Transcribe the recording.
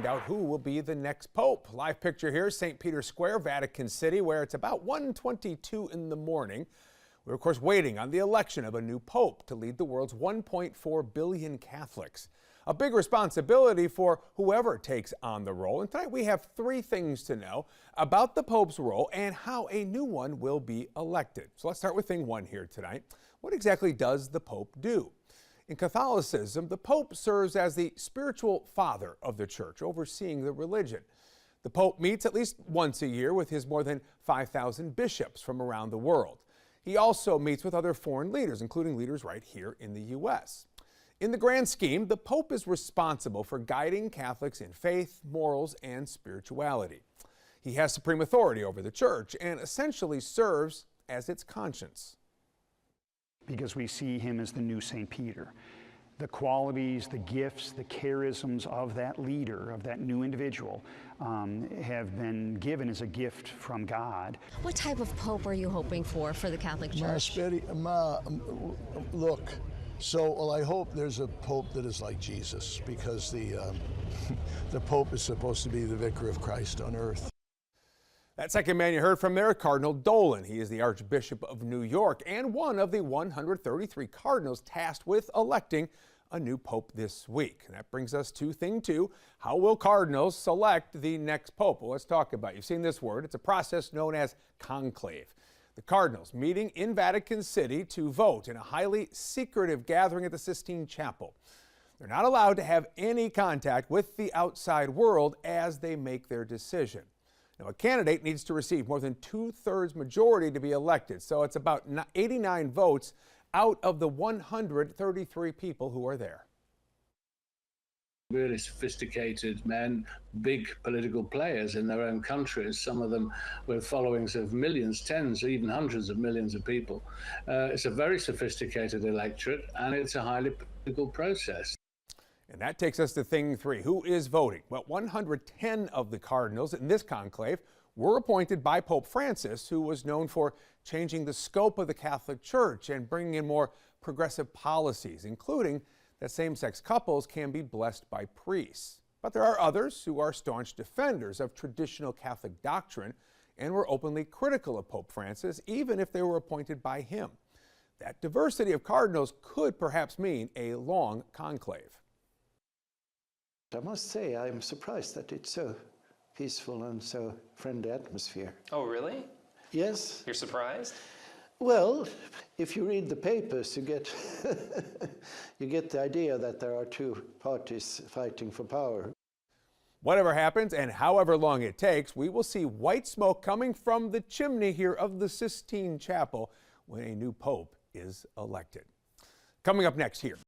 Out who will be the next pope. Live picture here, St. Peter's Square, Vatican City, where it's about 1:22 in the morning. We're of course waiting on the election of a new pope to lead the world's 1.4 billion Catholics. A big responsibility for whoever takes on the role. And tonight we have three things to know about the pope's role and how a new one will be elected. So let's start with thing one here tonight. What exactly does the pope do? In Catholicism, the Pope serves as the spiritual father of the Church, overseeing the religion. The Pope meets at least once a year with his more than 5,000 bishops from around the world. He also meets with other foreign leaders, including leaders right here in the U.S. In the grand scheme, the Pope is responsible for guiding Catholics in faith, morals, and spirituality. He has supreme authority over the Church and essentially serves as its conscience. Because we see him as the new St. Peter. The qualities, the gifts, the charisms of that leader, of that new individual, have been given as a gift from God. What type of pope are you hoping for the Catholic Church? Look, well, I hope there's a pope that is like Jesus, because the pope is supposed to be the vicar of Christ on earth. That second man you heard from there, Cardinal Dolan. He is the Archbishop of New York and one of the 133 cardinals tasked with electing a new pope this week. And that brings us to thing two. How will cardinals select the next pope? Well, let's talk about it. You've seen this word. It's a process known as conclave. The cardinals meeting in Vatican City to vote in a highly secretive gathering at the Sistine Chapel. They're not allowed to have any contact with the outside world as they make their decision. Now, a candidate needs to receive more than 2/3 majority to be elected, so it's about 89 votes out of the 133 people who are there. Really sophisticated men, big political players in their own countries, some of them with followings of millions, tens, even hundreds of millions of people. It's a very sophisticated electorate, and it's a highly political process. And that takes us to thing three. Who is voting? Well, 110 of the cardinals in this conclave were appointed by Pope Francis, who was known for changing the scope of the Catholic Church and bringing in more progressive policies, including that same-sex couples can be blessed by priests. But there are others who are staunch defenders of traditional Catholic doctrine and were openly critical of Pope Francis, even if they were appointed by him. That diversity of cardinals could perhaps mean a long conclave. I must say, I'm surprised that it's so peaceful and so friendly atmosphere. Oh, really? Yes. You're surprised? Well, if you read the papers, you get you get the idea that there are two parties fighting for power. Whatever happens and however long it takes, we will see white smoke coming from the chimney here of the Sistine Chapel when a new pope is elected. Coming up next here.